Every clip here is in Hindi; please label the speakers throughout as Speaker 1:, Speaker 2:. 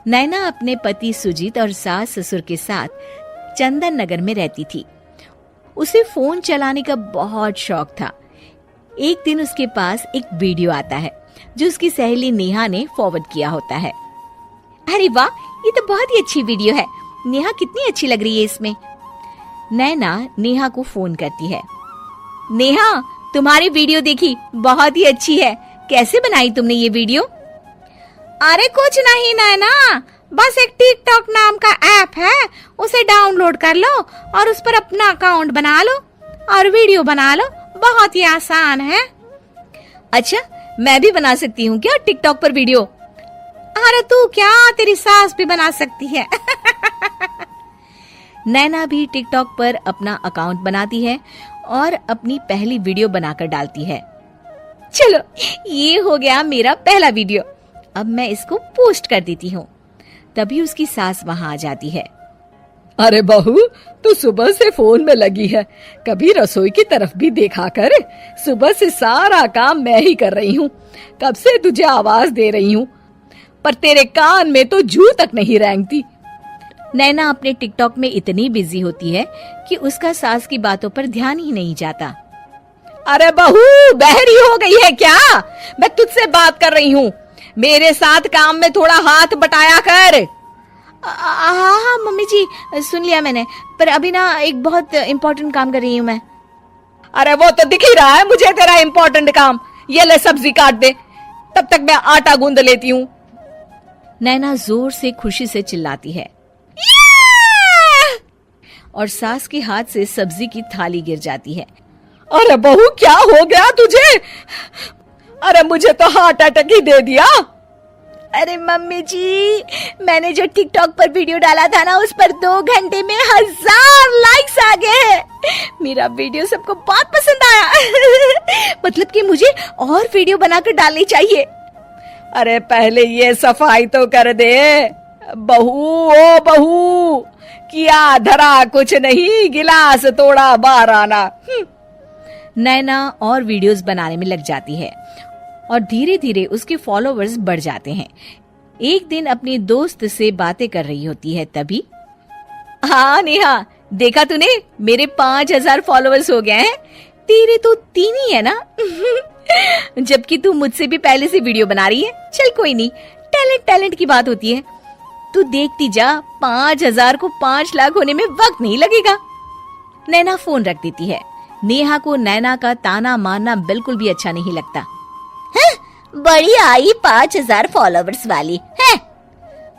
Speaker 1: नैना अपने पति सुजीत और सास ससुर के साथ चंदन नगर में रहती थी। उसे फोन चलाने का बहुत शौक था। एक दिन उसके पास एक वीडियो आता है जो उसकी सहेली नेहा ने फॉरवर्ड किया होता है। अरे वाह, ये तो बहुत ही अच्छी वीडियो है। नेहा कितनी अच्छी लग रही है इसमें। नैना नेहा को फोन करती है। नेहा, तुम्हारी वीडियो देखी, बहुत ही अच्छी है। कैसे बनाई तुमने ये वीडियो?
Speaker 2: अरे कुछ नहीं नैना, बस एक टिकटॉक नाम का ऐप है, उसे डाउनलोड कर लो और उस पर अपना अकाउंट बना लो और वीडियो बना लो। बहुत ही आसान है।
Speaker 1: अच्छा, मैं भी बना सकती हूँ क्या टिकटॉक पर वीडियो?
Speaker 2: अरे तू क्या, तेरी सास भी बना सकती है।
Speaker 1: नैना भी टिकटॉक पर अपना अकाउंट बनाती है और अपनी पहली वीडियो बनाकर डालती है। चलो, ये हो गया मेरा पहला वीडियो। अब मैं इसको पोस्ट कर देती हूँ। तभी उसकी सास वहाँ आ जाती है।
Speaker 3: अरे बहू, तू सुबह से फोन में लगी है, कभी रसोई की तरफ भी देखा कर। सुबह से सारा काम मैं ही कर रही हूँ, कब से तुझे आवाज दे रही हूँ, पर तेरे कान में तो जू तक नहीं रेंगती।
Speaker 1: नैना अपने टिकटॉक में इतनी बिजी होती है कि उसका सास की बातों पर ध्यान ही नहीं जाता।
Speaker 3: अरे बहू, बहरी हो गई है क्या? मैं तुझसे बात कर रही हूँ, मेरे साथ काम में थोड़ा हाथ बटाया कर।
Speaker 1: हाँ मम्मी जी, सुन लिया मैंने, पर अभी ना एक बहुत इम्पोर्टेंट काम कर रही हूँ मैं।
Speaker 3: अरे वो तो दिख ही रहा है मुझे तेरा इम्पोर्टेंट काम। ये ले सब्जी काट दे, तब तक मैं आटा गूंद लेती हूँ।
Speaker 1: नैना जोर से खुशी से चिल्लाती है और सास के हाथ से सब्जी की थाली गिर जाती है।
Speaker 3: अरे बहू, क्या हो गया तुझे? अरे मुझे तो हार्ट अटैक ही दे दिया।
Speaker 1: अरे मम्मी जी, मैंने जो टिकटॉक पर वीडियो डाला था ना, उस पर 2 घंटे में 1000 लाइक्स आ गए हैं। मेरा वीडियो सबको बहुत पसंद आया। मतलब कि मुझे और वीडियो बनाकर डालनी चाहिए।
Speaker 3: अरे पहले ये सफाई तो कर दे। बहू, ओ बहू, किया धरा कुछ नहीं, गिलास तोड़ा बार आना।
Speaker 1: नैना और वीडियोस बनाने में लग जाती है और धीरे धीरे उसके फॉलोवर्स बढ़ जाते हैं। एक दिन अपनी दोस्त से बातें कर रही होती है, तभी हाँ नेहा, देखा तूने, मेरे 5000 फॉलोवर्स हो गए हैं। तेरे तो 3 ही है ना। जबकि तू मुझसे भी पहले से वीडियो बना रही है। चल कोई नहीं, टैलेंट की बात होती है। तू देखती जा, 5000 को 5 लाख होने में वक्त नहीं लगेगा। नैना फोन रख देती है। नेहा को नैना का ताना मारना बिल्कुल भी अच्छा नहीं लगता। बड़ी आई 5000 फॉलोवर्स वाली है।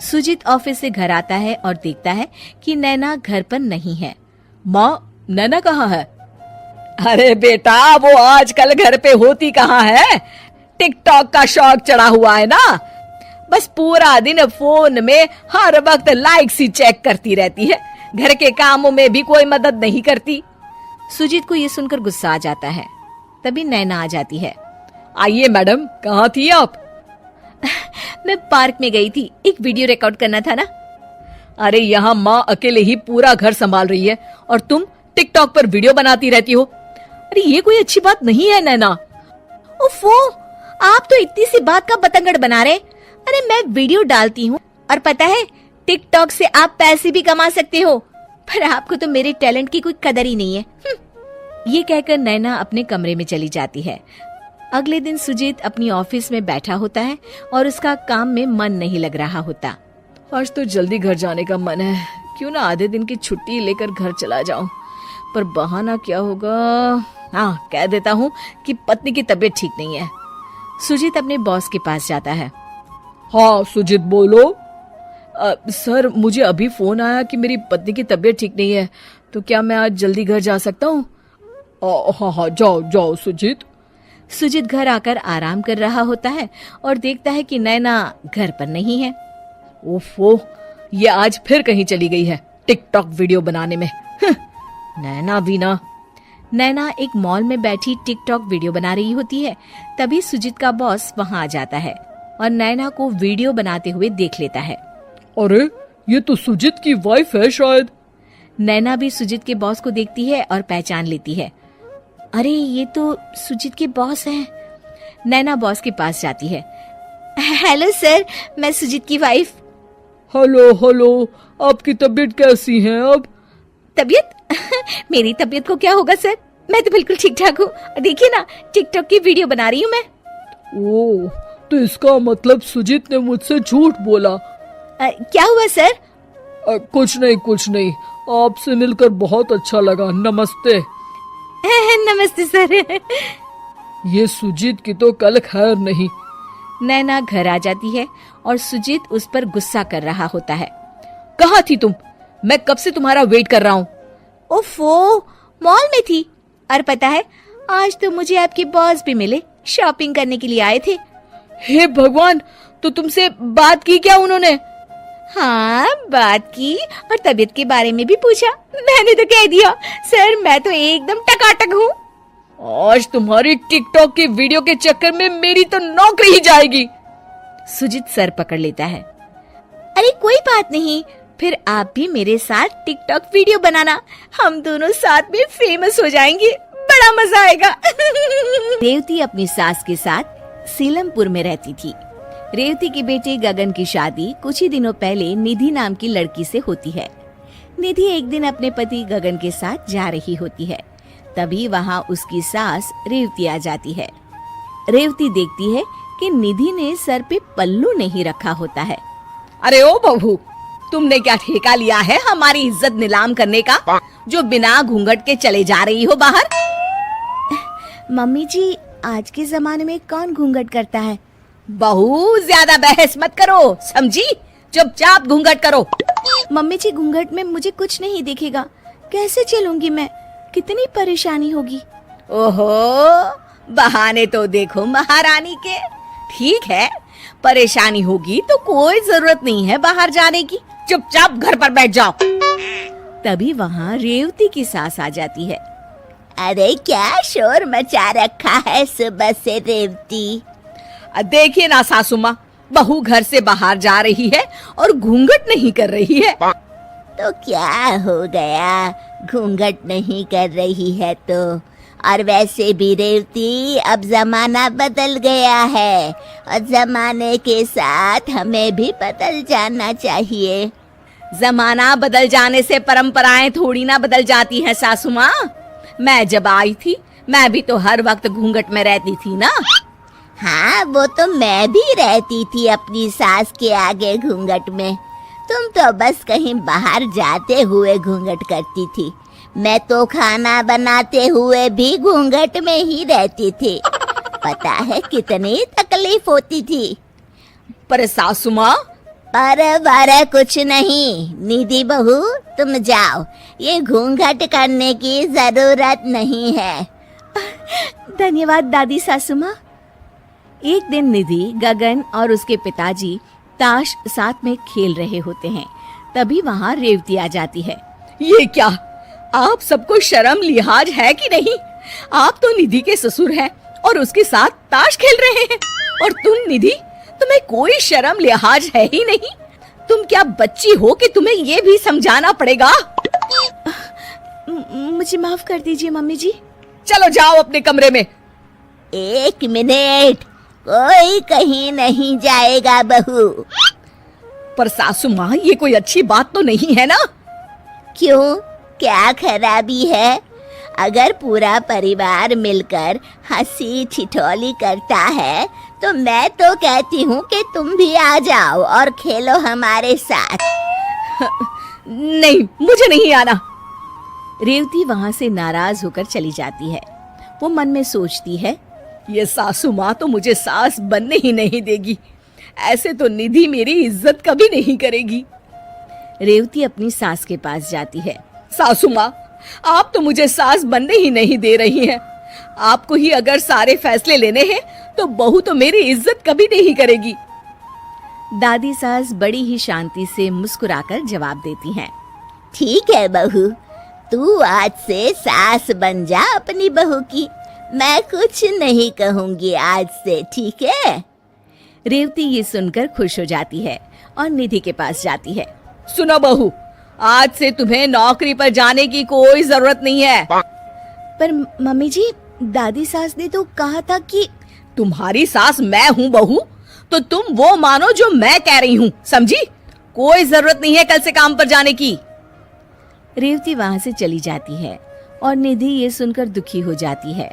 Speaker 1: सुजीत ऑफिस से घर आता है और देखता है कि नैना घर पर नहीं है।
Speaker 3: माँ, नैना कहाँ है? अरे बेटा, वो आजकल घर पे होती कहाँ है? टिकटॉक का शौक चढ़ा हुआ है ना, बस पूरा दिन फोन में हर वक्त लाइक्स ही चेक करती रहती है, घर के कामों में भी कोई मदद नहीं करती।
Speaker 1: सुजीत को ये सुनकर गुस्सा आ जाता है। तभी नैना आ जाती है।
Speaker 3: आइए मैडम, कहाँ थी आप?
Speaker 1: मैं पार्क में गई थी, एक वीडियो रिकॉर्ड करना था ना।
Speaker 3: अरे यहाँ माँ अकेले ही पूरा घर संभाल रही है और तुम टिकटॉक पर वीडियो बनाती रहती हो। अरे ये कोई अच्छी बात नहीं है नैना।
Speaker 1: उफ़ो, आप तो इतनी सी बात का बतंगड़ बना रहे। अरे मैं वीडियो डालती हूँ और पता है, टिकटॉक से आप पैसे भी कमा सकते हो, पर आपको तो मेरे टैलेंट की कोई कदर ही नहीं है। ये कहकर नैना अपने कमरे में चली जाती है। अगले दिन सुजीत अपनी ऑफिस में बैठा होता है और उसका काम में मन नहीं लग रहा होता।
Speaker 3: आज तो जल्दी घर जाने का मन है, क्यों ना आधे दिन की छुट्टी लेकर घर चला जाऊं, पर बहाना क्या होगा? हाँ, कह देता हूँ कि पत्नी की तबीयत ठीक नहीं है।
Speaker 1: सुजीत अपने बॉस के पास जाता है।
Speaker 3: हाँ सुजीत, बोलो। सर, मुझे अभी फोन आया कि मेरी पत्नी की तबीयत ठीक नहीं है, तो क्या मैं आज जल्दी घर जा सकता हूँ? हाँ, जाओ सुजीत।
Speaker 1: सुजीत घर आकर आराम कर रहा होता है और देखता है कि नैना घर पर नहीं है।
Speaker 3: ओफो, ये आज फिर कहीं चली गई है टिकटॉक वीडियो बनाने में। नैना भी ना।
Speaker 1: नैना एक मॉल में बैठी टिकटॉक वीडियो बना रही होती है। तभी सुजीत का बॉस वहाँ आ जाता है और नैना को वीडियो बनाते हुए देख लेता है।
Speaker 3: अरे, ये तो सुजीत की वाइफ है शायद।
Speaker 1: नैना भी सुजीत के बॉस को देखती है और पहचान लेती है। अरे, ये तो सुजीत के बॉस हैं। नैना बॉस के पास जाती है। हेलो सर, मैं सुजीत की वाइफ।
Speaker 4: हेलो हेलो, आपकी तबीयत कैसी है अब?
Speaker 2: तबीयत? मेरी तबीयत को क्या होगा सर, मैं तो बिल्कुल ठीक ठाक हूँ। देखिए ना, टिकटॉक की वीडियो बना रही हूँ मैं।
Speaker 4: ओह, तो इसका मतलब सुजीत ने मुझसे झूठ बोला।
Speaker 2: क्या हुआ सर?
Speaker 4: कुछ नहीं, आपसे मिलकर बहुत अच्छा लगा। नमस्ते।
Speaker 2: नमस्ते सर।
Speaker 4: ये सुजीत की तो कल खैर नहीं।
Speaker 1: नैना घर आ जाती है और सुजीत उस पर गुस्सा कर रहा होता है। कहाँ थी तुम? मैं कब से तुम्हारा वेट कर रहा हूँ।
Speaker 2: ओफो, मॉल में थी। और पता है, आज तो मुझे आपके बॉस भी मिले, शॉपिंग करने के लिए आए थे।
Speaker 1: हे भगवान, तो तुमसे बात की क्या उन्होंने?
Speaker 2: हाँ, बात की और तबीयत के बारे में भी पूछा। मैंने तो कह दिया सर, मैं तो एकदम टकाटक हूँ।
Speaker 1: आज तुम्हारी टिकटॉक की वीडियो के चक्कर में मेरी तो नौकरी ही जाएगी। सुजीत सर पकड़ लेता है।
Speaker 2: अरे कोई बात नहीं, फिर आप भी मेरे साथ टिकटॉक वीडियो बनाना, हम दोनों साथ में फेमस हो जाएंगे, बड़ा मजा आएगा।
Speaker 1: रेवती अपनी सास के साथ सीलमपुर में रहती थी। रेवती के बेटे गगन की शादी कुछ ही दिनों पहले निधि नाम की लड़की से होती है। निधि एक दिन अपने पति गगन के साथ जा रही होती है, तभी वहाँ उसकी सास रेवती आ जाती है। रेवती देखती है कि निधि ने सर पे पल्लू नहीं रखा होता है।
Speaker 3: अरे ओ बहू, तुमने क्या ठेका लिया है हमारी इज्जत नीलाम करने का, जो बिना घूंघट के चले जा रही हो बाहर?
Speaker 2: मम्मी जी, आज के जमाने में कौन घूंघट करता है?
Speaker 3: बहू, ज्यादा बहस मत करो, समझी? चुपचाप घूंघट करो।
Speaker 2: मम्मी जी, घूंघट में मुझे कुछ नहीं दिखेगा, कैसे चलूंगी मैं? कितनी परेशानी होगी।
Speaker 3: ओहो, बहाने तो देखो महारानी के। ठीक है, परेशानी होगी तो कोई जरूरत नहीं है बाहर जाने की, चुपचाप घर पर बैठ जाओ।
Speaker 1: तभी वहाँ रेवती की सास आ जाती है।
Speaker 2: अरे क्या शोर मचा रखा है सुबह से रेवती?
Speaker 3: देखिए ना सासू माँ, बहू घर से बाहर जा रही है और घूंघट नहीं कर रही है।
Speaker 2: तो क्या हो गया, घूंघट नहीं कर रही है तो? और वैसे भी रेवती, अब जमाना बदल गया है और जमाने के साथ हमें भी बदल जाना चाहिए।
Speaker 3: जमाना बदल जाने से परंपराएं थोड़ी ना बदल जाती हैं सासू माँ। मैं जब आई थी, मैं भी तो हर वक्त घूंघट में रहती थी ना।
Speaker 2: हाँ, वो तो मैं भी रहती थी अपनी सास के आगे घूंघट में। तुम तो बस कहीं बाहर जाते हुए घूंघट करती थी, मैं तो खाना बनाते हुए भी घूंघट में ही रहती थी। पता है कितनी तकलीफ होती थी।
Speaker 3: पर सासू माँ,
Speaker 2: पर कुछ नहीं, निधि बहू तुम जाओ, ये घूंघट करने की जरूरत नहीं है। धन्यवाद दादी सासू माँ।
Speaker 1: एक दिन निधि, गगन और उसके पिताजी ताश साथ में खेल रहे होते हैं। तभी वहाँ रेवती आ जाती है।
Speaker 3: ये क्या, आप सबको शर्म लिहाज है कि नहीं? आप तो निधि के ससुर हैं और उसके साथ ताश खेल रहे हैं, और तुम निधि, तुम्हें कोई शर्म लिहाज है ही नहीं। तुम क्या बच्ची हो कि तुम्हें ये भी समझाना पड़ेगा?
Speaker 2: मुझे माफ कर दीजिए मम्मी जी।
Speaker 3: चलो जाओ अपने कमरे में।
Speaker 2: एक मिनट, कोई कहीं नहीं जाएगा बहू।
Speaker 3: पर सासू माँ, ये कोई अच्छी बात तो नहीं है ना?
Speaker 2: क्यों, क्या खराबी है? अगर पूरा परिवार मिलकर हंसी ठिठोली करता है तो मैं तो कहती हूँ कि तुम भी आ जाओ और खेलो हमारे साथ।
Speaker 3: नहीं, मुझे नहीं आना।
Speaker 1: रेवती वहाँ से नाराज होकर चली जाती है। वो मन में सोचती है,
Speaker 3: ये सासू माँ तो मुझे सास बनने ही नहीं देगी। ऐसे तो निधि मेरी इज्जत कभी नहीं करेगी।
Speaker 1: रेवती अपनी सास के पास जाती है।
Speaker 3: सासू माँ, आप तो मुझे सास बनने ही नहीं दे रही हैं। आपको ही अगर सारे फैसले लेने हैं तो बहू तो मेरी इज्जत कभी नहीं करेगी।
Speaker 1: दादी सास बड़ी ही शांति से मुस्कुराकर जवाब देती हैं।
Speaker 2: ठीक है बहू, तू आज से सास बन जा अपनी बहू की, मैं कुछ नहीं कहूँगी आज से, ठीक है?
Speaker 1: रेवती ये सुनकर खुश हो जाती है और निधि के पास जाती है।
Speaker 3: सुनो बहू, आज से तुम्हें नौकरी पर जाने की कोई जरूरत नहीं है।
Speaker 2: पर मम्मी जी, दादी सास ने तो कहा था कि...
Speaker 3: तुम्हारी सास मैं हूँ बहू, तो तुम वो मानो जो मैं कह रही हूँ, समझी? कोई जरूरत नहीं है कल से काम पर जाने की।
Speaker 1: रेवती वहां से चली जाती है और निधि ये सुनकर दुखी हो जाती है।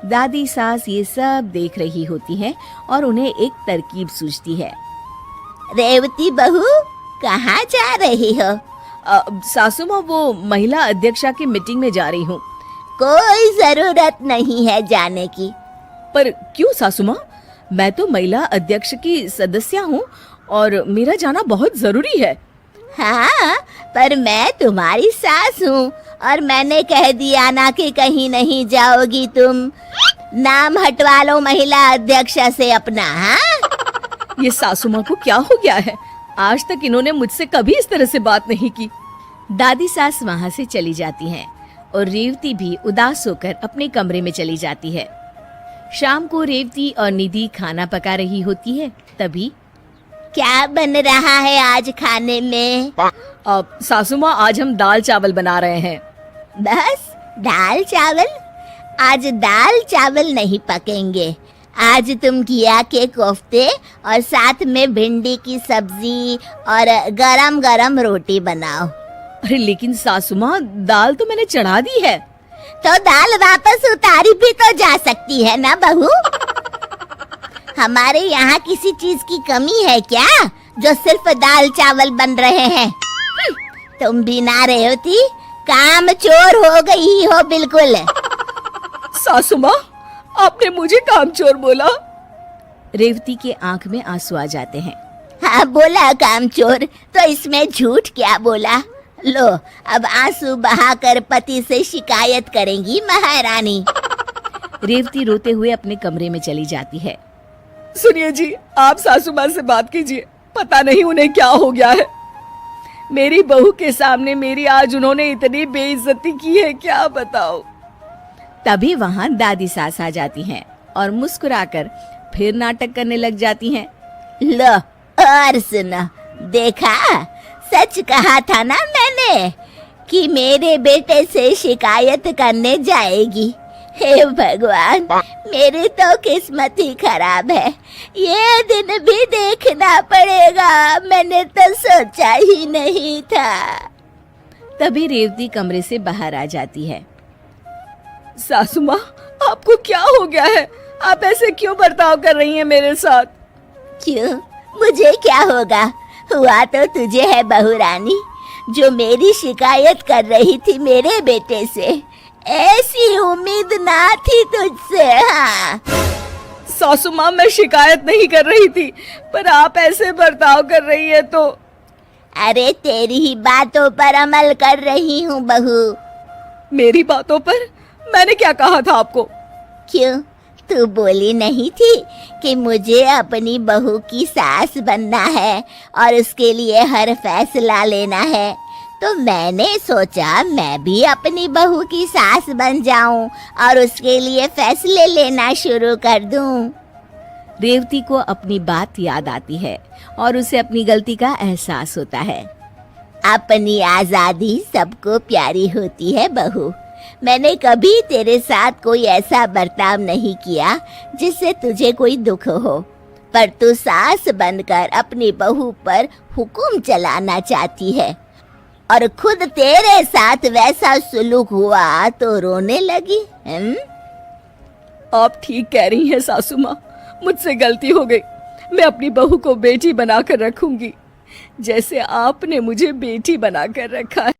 Speaker 1: दादी सास ये सब देख रही होती है और उन्हें एक तरकीब सूझती है।
Speaker 2: रेवती बहू, कहाँ जा रही हो?
Speaker 3: सासू माँ, वो महिला अध्यक्षा की मीटिंग में जा रही हूँ।
Speaker 2: कोई जरूरत नहीं है जाने की।
Speaker 3: पर क्यों सासू माँ? मैं तो महिला अध्यक्ष की सदस्य हूँ और मेरा जाना बहुत जरूरी है।
Speaker 2: हाँ, पर मैं तुम्हारी सास हूँ और मैंने कह दिया ना कि कहीं नहीं जाओगी तुम। नाम हटवा लो महिला अध्यक्षा से अपना। हाँ,
Speaker 3: ये सासू माँ को क्या हो गया है? आज तक इन्होंने मुझसे कभी इस तरह से बात नहीं की।
Speaker 1: दादी सास वहां से चली जाती हैं और रेवती भी उदास होकर अपने कमरे में चली जाती है। शाम को रेवती और निधि खाना पका रही होती है। तभी
Speaker 2: क्या बन रहा है आज खाने में?
Speaker 3: सासू माँ, आज हम दाल चावल बना रहे हैं।
Speaker 2: बस दाल चावल? आज दाल चावल नहीं पकेंगे। आज तुम घिया के कोफ्ते और साथ में भिंडी की सब्जी और गरम गरम रोटी बनाओ।
Speaker 3: अरे लेकिन सासू माँ, दाल तो मैंने चढ़ा दी है।
Speaker 2: तो दाल वापस उतारी भी तो जा सकती है ना बहू? हमारे यहाँ किसी चीज की कमी है क्या जो सिर्फ दाल चावल बन रहे हैं? तुम भी ना रेवती, काम चोर हो गई हो बिल्कुल।
Speaker 3: सासू माँ, आपने मुझे कामचोर बोला?
Speaker 1: रेवती के आंख में आंसू आ जाते हैं।
Speaker 2: हाँ बोला कामचोर, तो इसमें झूठ क्या बोला? लो, अब आंसू बहाकर पति से शिकायत करेंगी महारानी।
Speaker 1: रेवती रोते हुए अपने कमरे में चली जाती है।
Speaker 3: सुनिए जी, आप सासू माँ से बात कीजिए। पता नहीं उन्हें क्या हो गया है। मेरी बहू के सामने मेरी आज उन्होंने इतनी बेइज्जती की है, क्या बताओ।
Speaker 1: तभी वहां दादी सास आ जाती हैं और मुस्कुराकर फिर नाटक करने लग जाती हैं।
Speaker 2: लो और सुनो, देखा, सच कहा था ना मैंने कि मेरे बेटे से शिकायत करने जाएगी। हे भगवान, मेरी तो किस्मत ही खराब है। ये दिन भी देखना पड़ेगा, मैंने तो सोचा ही नहीं था।
Speaker 1: तभी रेवती कमरे से बाहर आ जाती है।
Speaker 3: सासू माँ, आपको क्या हो गया है? आप ऐसे क्यों बर्ताव कर रही हैं मेरे साथ?
Speaker 2: क्यों, मुझे क्या होगा? हुआ तो तुझे है बहू रानी, जो मेरी शिकायत कर रही थी मेरे बेटे से। ऐसी उम्मीद ना थी तुझसे। हाँ
Speaker 3: सासू माँ, मैं शिकायत नहीं कर रही थी, पर आप ऐसे बर्ताव कर रही है तो।
Speaker 2: अरे तेरी ही बातों पर अमल कर रही हूँ बहू।
Speaker 3: मेरी बातों पर? मैंने क्या कहा था आपको?
Speaker 2: क्यों, तू बोली नहीं थी कि मुझे अपनी बहू की सास बनना है और उसके लिए हर फैसला लेना है? तो मैंने सोचा मैं भी अपनी बहू की सास बन जाऊं और उसके लिए फैसले लेना शुरू कर दूं।
Speaker 1: रेवती को अपनी बात याद आती है और उसे अपनी गलती का एहसास होता है।
Speaker 2: अपनी आजादी सबको प्यारी होती है बहू। मैंने कभी तेरे साथ कोई ऐसा बर्ताव नहीं किया जिससे तुझे कोई दुख हो, पर तू सास बनकर अपनी बहू पर हुक्म चलाना चाहती है और खुद तेरे साथ वैसा सुलूक हुआ तो रोने लगी।
Speaker 3: आप ठीक कह रही हैं सासू माँ, मुझसे गलती हो गई। मैं अपनी बहू को बेटी बनाकर रखूंगी, जैसे आपने मुझे बेटी बनाकर रखा है।